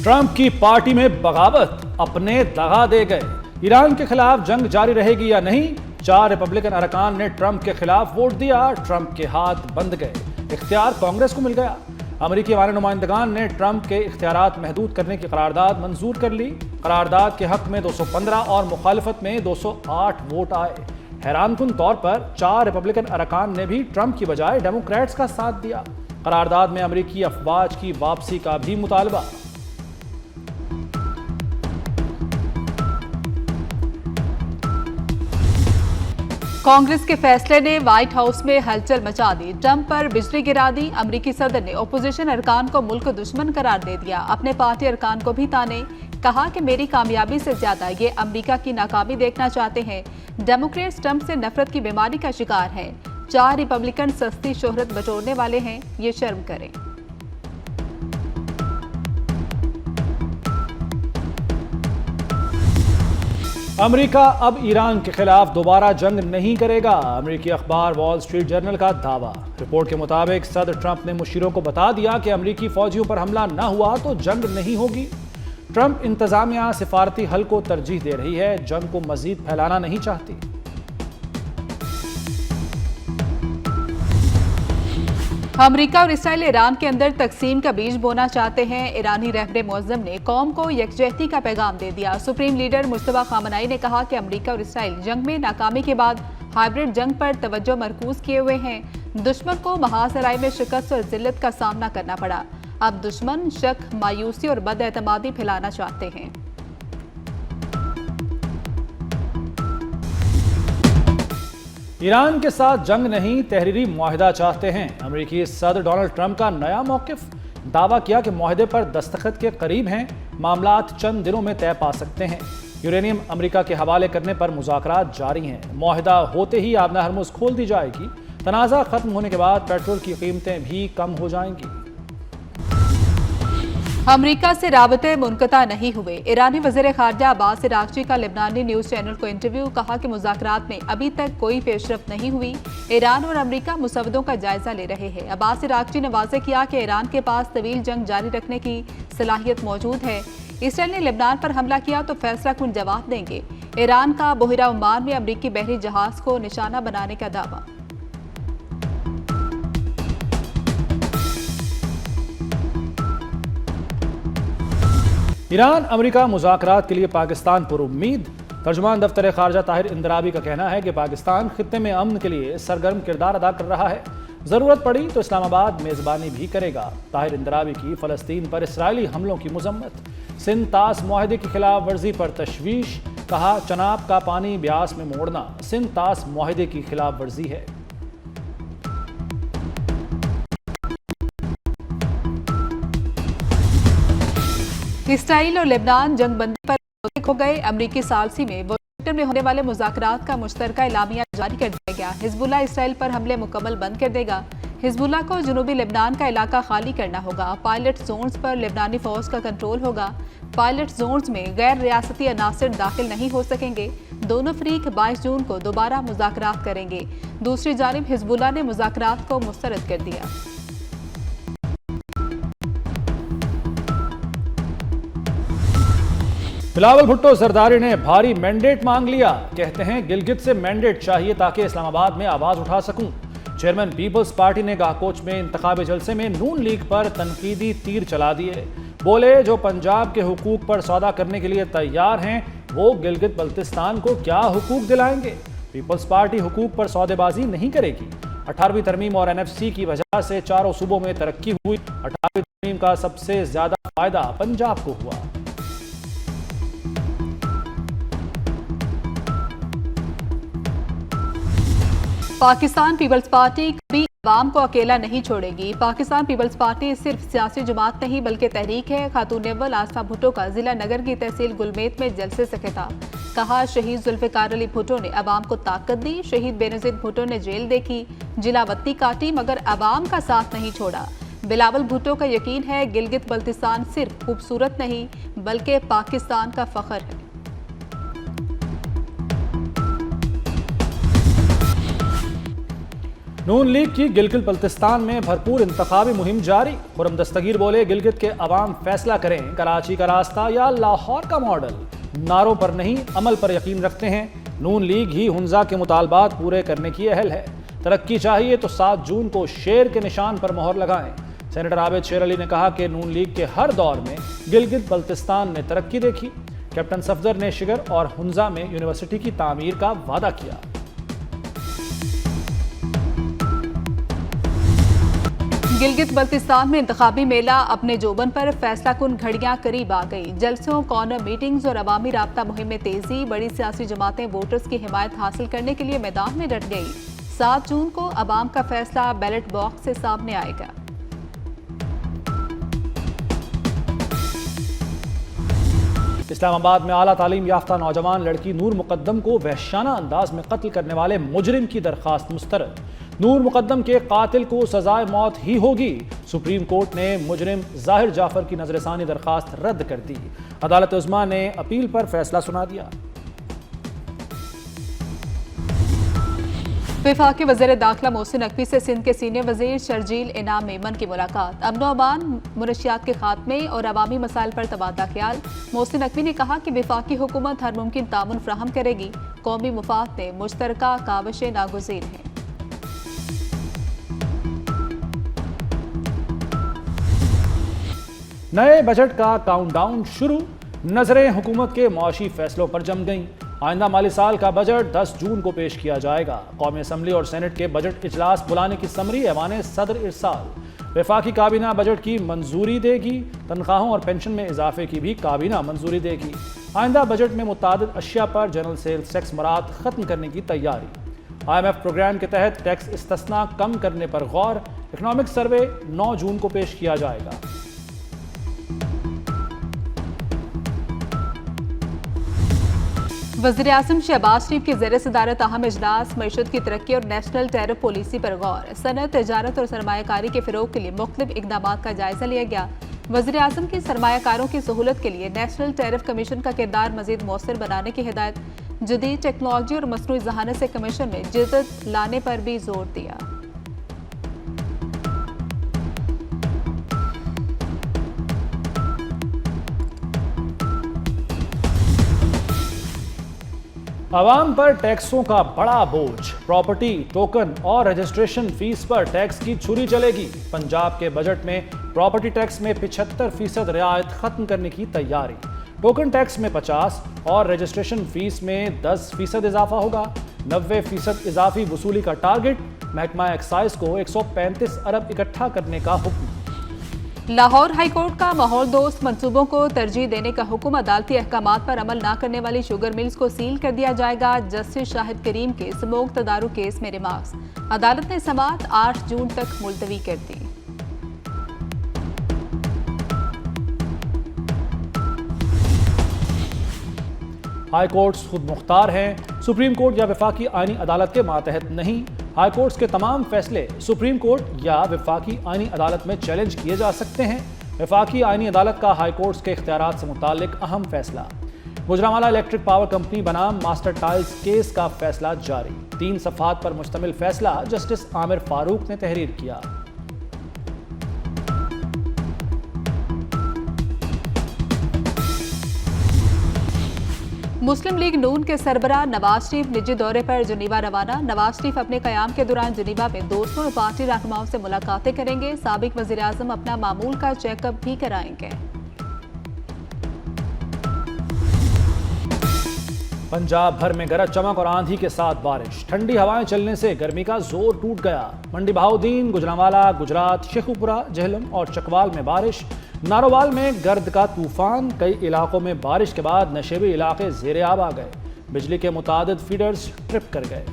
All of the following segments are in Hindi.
ट्रंप की पार्टी में बगावत, अपने दगा दे गए। ईरान के खिलाफ जंग जारी रहेगी या नहीं? 4 रिपब्लिकन अरकान ने ट्रंप के खिलाफ वोट दिया। ट्रंप के हाथ बंध गए, इख्तियार कांग्रेस को मिल गया। अमेरिकी वाले नुमाइंदगान ने ट्रंप के इख्तियारात महदूद करने की करारदाद मंजूर कर ली। करारदाद के हक में 215 और मुखालिफत में 208 वोट आए। हैरानकुन तौर पर 4 रिपब्लिकन अरकान ने भी ट्रंप की बजाय डेमोक्रेट्स का साथ दिया। करारदाद में अमेरिकी अफवाज की वापसी का भी मुतालबा। कांग्रेस के फैसले ने व्हाइट हाउस में हलचल मचा दी। ट्रंप पर बिजली गिरा दी। अमेरिकी सदर ने ओपोजिशन अरकान को मुल्क दुश्मन करार दे दिया। अपने पार्टी अरकान को भी ताने, कहा कि मेरी कामयाबी से ज्यादा ये अमेरिका की नाकामी देखना चाहते हैं। डेमोक्रेट्स ट्रंप से नफरत की बीमारी का शिकार हैं। 4 रिपब्लिकन सस्ती शोहरत बटोरने वाले हैं, ये शर्म करें। अमेरिका अब ईरान के खिलाफ दोबारा जंग नहीं करेगा। अमेरिकी अखबार वॉल स्ट्रीट जर्नल का दावा। रिपोर्ट के मुताबिक सदर ट्रंप ने मुशीरों को बता दिया कि अमेरिकी फौजियों पर हमला न हुआ तो जंग नहीं होगी। ट्रंप इंतजामिया सिफारती हल को तरजीह दे रही है, जंग को मजीद फैलाना नहीं चाहती। अमेरिका और इसराइल ईरान के अंदर तकसीम का बीज बोना चाहते हैं। ईरानी रहबर मुअज्जम ने कौम को यकजहती का पैगाम दे दिया। सुप्रीम लीडर मुस्तफा खामनाई ने कहा कि अमेरिका और इसराइल जंग में नाकामी के बाद हाइब्रिड जंग पर तवज्जो मरकूज किए हुए हैं। दुश्मन को महासराय में शिकस्त और जिल्लत का सामना करना पड़ा। अब दुश्मन शक, मायूसी और बदएतमादी फैलाना चाहते हैं। ईरान के साथ जंग नहीं, तहरीरी मुआहिदा चाहते हैं। अमेरिकी सदर डोनाल्ड ट्रंप का नया मौकिफ। दावा किया कि मुआहिदे पर दस्तखत के करीब हैं, मामलात चंद दिनों में तय पा सकते हैं। यूरेनियम अमेरिका के हवाले करने पर मुज़ाकरात जारी हैं। मुआहिदा होते ही आबना हरमुज़ खोल दी जाएगी। तनाज़ा खत्म होने के बाद पेट्रोल की कीमतें भी कम हो जाएंगी। अमेरिका से राबते मुनक़ता नहीं हुए। ईरानी वज़ीर ख़ारजा अब्बास इराक़ची का लेबनानी न्यूज़ चैनल को इंटरव्यू। कहा कि मुज़ाकरात में अभी तक कोई पेशरफ नहीं हुई। ईरान और अमेरिका मुसवदों का जायजा ले रहे हैं। अब्बास इराक़ची ने वाज़ेह किया कि ईरान के पास तवील जंग जारी रखने की सलाहियत मौजूद है। इसराइल ने लेबनान पर हमला किया तो फैसला कुन जवाब देंगे। ईरान का बहिरा ओमान में अमेरिकी बहरी जहाज को निशाना बनाने का दावा। ईरान अमेरिका मुज़ाकरात के लिए पाकिस्तान पर उम्मीद। तर्जुमान दफ्तर खारजा ताहिर इंदराबी का कहना है कि पाकिस्तान खित्ते में अमन के लिए सरगर्म किरदार अदा कर रहा है। ज़रूरत पड़ी तो इस्लामाबाद मेज़बानी भी करेगा। ताहिर इंदराबी की फ़लस्तीन पर इसराइली हमलों की मजम्मत। सिंध तास मुआहदे की खिलाफ वर्जी पर तशवीश। कहा चनाब का पानी ब्यास में मोड़ना सिंध तास मुआहदे की खिलाफ वर्जी है। इसराइल और लेबनान जंगबंदी पर हो गए। अमेरिकी सालसी में वाशिंगटन में होने वाले मुज़ाकरात का मुश्तरका एलामिया जारी कर दिया गया। हिजबुल्लाह इसराइल पर हमले मुकम्मल बंद कर देगा। हिजबुल्लाह को जनूबी लेबनान का इलाका खाली करना होगा। पायलट जोन्स पर लेबनानी फौज का कंट्रोल होगा। पायलट जोन्स में गैर रियासती अनासर दाखिल नहीं हो सकेंगे। दोनों फरीक 22 जून को दोबारा मुज़ाकरात करेंगे। दूसरी जानिब हिजबुल्लाह ने मुज़ाकरात को मुस्तरद कर दिया। बिलावल भुट्टो जरदारी ने भारी मैंडेट मांग लिया। कहते हैं गिलगित से मैंडेट चाहिए ताकि इस्लामाबाद में आवाज उठा सकूं। चेयरमैन पीपल्स पार्टी ने गाहकोच में इंतखाबी जलसे में नून लीग पर तनकीदी तीर चला दिए। बोले जो पंजाब के हुकूक पर सौदा करने के लिए तैयार हैं वो गिलगित बल्तिस्तान को क्या हुकूक दिलाएंगे। पीपल्स पार्टी हुकूक पर सौदेबाजी नहीं करेगी। 18वीं तरमीम और NFC की वजह से चारों सूबों में तरक्की हुई। 18वीं तरमीम का सबसे ज्यादा फायदा पंजाब को हुआ। पाकिस्तान पीपल्स पार्टी कभी अवाम को अकेला नहीं छोड़ेगी। पाकिस्तान पीपल्स पार्टी सिर्फ सियासी जमात नहीं बल्कि तहरीक है। खातून अव्वल आसफा भुट्टो का जिला नगर की तहसील गुलमेत में जलसे से खिताब। कहा शहीद जुल्फ़िकार अली भुट्टो ने अवाम को ताकत दी। शहीद बेनज़ीर भुट्टो ने जेल देखी, जिलावत्ती काटी मगर अवाम का साथ नहीं छोड़ा। बिलावल भुट्टो का यकीन है गिलगित बल्तिस्तान सिर्फ खूबसूरत नहीं बल्कि पाकिस्तान का फख्र है। नून लीग की गिलगित बल्तिस्तान में भरपूर इंतखाबी मुहिम जारी। खुर्रम दस्तगीर बोले, गिलगित के अवाम फैसला करें, कराची का रास्ता या लाहौर का मॉडल। नारों पर नहीं, अमल पर यकीन रखते हैं। नून लीग ही हुंजा के मुतालबात पूरे करने की अहल है। तरक्की चाहिए तो 7 जून को शेर के निशान पर मोहर लगाएं। सेनेटर आबिद शेर अली ने कहा कि नून लीग के हर दौर में गिलगित बल्तिस्तान ने तरक्की देखी। कैप्टन सफदर ने शिगर और हुंजा में यूनिवर्सिटी की तामीर का वादा किया। गिलगित बल्तिस्तान में इंतखाबी मेला अपने जोबन पर फैसला कुन घड़ियां करीब आ गई। जलसों, कॉर्नर मीटिंग्स और अवामी राब्ता मुहिम में तेजी। बड़ी सियासी जमातें वोटर्स की हिमायत हासिल करने के लिए मैदान में डट गई। 7 जून को अवाम का फैसला बैलेट बॉक्स से सामने आएगा। इस्लामाबाद में आला तालीम याफ्ता नौजवान लड़की नूर मुकद्दम को वहशाना अंदाज में कत्ल करने वाले मुजरिम की दरखास्त मुस्तरद। नूर मुकद्दम के कातिल को सजाए मौत ही होगी। सुप्रीम कोर्ट ने मुजरिम जाहिर जाफर की नजरसानी दरखास्त रद्द कर दी। अदालत उज़्मा ने अपील पर फैसला सुना दिया। वफाकी वज़ीर दाखिला मोहसिन नकवी से सिंध के सीनियर वजीर शर्जील इनाम मेमन की मुलाकात। अमन अमान, मुनशियात के खात्मे और अवामी मसाइल पर तबादला ख्याल। मोहसिन नकवी ने कहा कि वफाकी हुकूमत हर मुमकिन तामुन फ्राहम करेगी। कौमी मुफाद में मुश्तरका काविशें नागुज़ीर हैं। नए बजट का काउंटडाउन शुरू। नजरें हुकूमत के मुआशी फैसलों पर जम गईं। आइंदा माली साल का बजट 10 जून को पेश किया जाएगा। कौमी असम्बली और सेनेट के बजट इजलास बुलाने की समरी ऐवान सदर इरसाल। वफाकी काबीना बजट की मंजूरी देगी। तनख्वाहों और पेंशन में इजाफे की भी काबीना मंजूरी देगी। आइंदा बजट में मुतादिद अशिया पर जनरल सेल्स टैक्स मराद खत्म करने की तैयारी। IMF प्रोग्राम के तहत टैक्स इस्तिस्ना कम करने पर गौर। इकनॉमिक सर्वे 9 जून को पेश किया जाएगा। वज़ीर आज़म शहबाज शरीफ की ज़ेर सदारत अहम इजलास। मईशत की तरक्की और नेशनल टैरिफ पॉलिसी पर गौर। सनत, तजारत और सरमायाकारी के फ़रोग के लिए मुख्तलिफ इक़दामात का जायजा लिया गया। वज़ीर आज़म की सरमायाकारों की सहूलत के लिए नेशनल टैरिफ कमीशन का किरदार मज़ीद मौसर बनाने की हिदायत। जदीद टेक्नोलॉजी और मसनूई ज़हानत से कमीशन में जिद्दत लाने पर भी जोर दिया। आवाम पर टैक्सों का बड़ा बोझ। प्रॉपर्टी, टोकन और रजिस्ट्रेशन फीस पर टैक्स की छुरी चलेगी। पंजाब के बजट में प्रॉपर्टी टैक्स में 75% रियायत खत्म करने की तैयारी। टोकन टैक्स में 50 और रजिस्ट्रेशन फीस में 10% इजाफा होगा। 90% इजाफी वसूली का टारगेट। महकमा एक्साइज को 135 अरब इकट्ठा करने का हुक्म। लाहौर हाईकोर्ट का माहौल दोस्त मंसूबों को तरजीह देने का हुक्म। अदालती अहकामात पर अमल न करने वाली शुगर मिल्स को सील कर दिया जाएगा। जस्टिस शाहिद करीम के स्मोक तदारुक केस में रिमार्क्स। अदालत ने समाअत 8 जून तक मुलतवी कर दी। हाई कोर्ट्स खुद मुख्तार हैं। सुप्रीम कोर्ट या वफाकी आईनी अदालत के मातहत नहीं। हाई कोर्ट्स के तमाम फैसले सुप्रीम कोर्ट या वफाकी आईनी अदालत में चैलेंज किए जा सकते हैं। वफाकी आईनी अदालत का हाई कोर्ट्स के इख्तियारात से मुताल्लिक अहम फैसला। गुजरांवाला इलेक्ट्रिक पावर कंपनी बनाम मास्टर टाइल्स केस का फैसला जारी। 3 सफ़हात पर मुश्तमिल फैसला जस्टिस आमिर फारूक ने तहरीर किया। मुस्लिम लीग नून के सरबराह नवाज शरीफ निजी दौरे पर जिनीवा रवाना। नवाज शरीफ अपने कयाम के दौरान जिनीवा में दोस्तों और पार्टी रहनुमाओं से मुलाकातें करेंगे। साबिक वज़ीर आज़म अपना मामूल का चेकअप भी कराएंगे। पंजाब भर में गरज चमक और आंधी के साथ बारिश। ठंडी हवाएं चलने से गर्मी का जोर टूट गया। मंडी बहाउद्दीन, गुजरांवाला, गुजरात, शेखुपुरा, जहलम और चकवाल में बारिश। नारोवाल में गर्द का तूफान। कई इलाकों में बारिश के बाद नशेबी इलाके ज़ेरे-आब आ गए। बिजली के मुतादिद फीडर्स ट्रिप कर गए।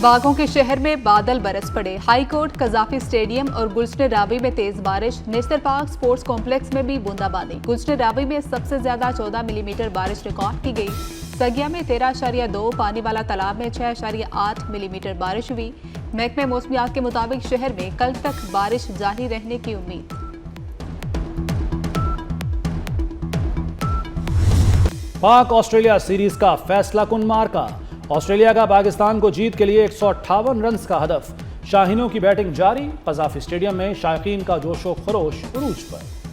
बागों के शहर में बादल बरस पड़े। हाई कोर्ट, कजाफी स्टेडियम और गुलशन रावी में तेज बारिश। नेशनल पार्क स्पोर्ट्स कॉम्प्लेक्स में भी बूंदाबांदी। गुलशन रावी में सबसे ज्यादा 14 मिलीमीटर बारिश रिकॉर्ड की गई। सगिया में 13.2, पानी वाला तालाब में 6.8 मिलीमीटर बारिश हुई। महकमे मौसमियात के मुताबिक शहर में कल तक बारिश जारी रहने की उम्मीद। पाक ऑस्ट्रेलिया सीरीज का फैसला कुन मार्का। ऑस्ट्रेलिया का पाकिस्तान को जीत के लिए 158 रन का हदफ। शाहीनों की बैटिंग जारी। कज़ाफी स्टेडियम में शायकीन का जोशो खरोश उरूज पर।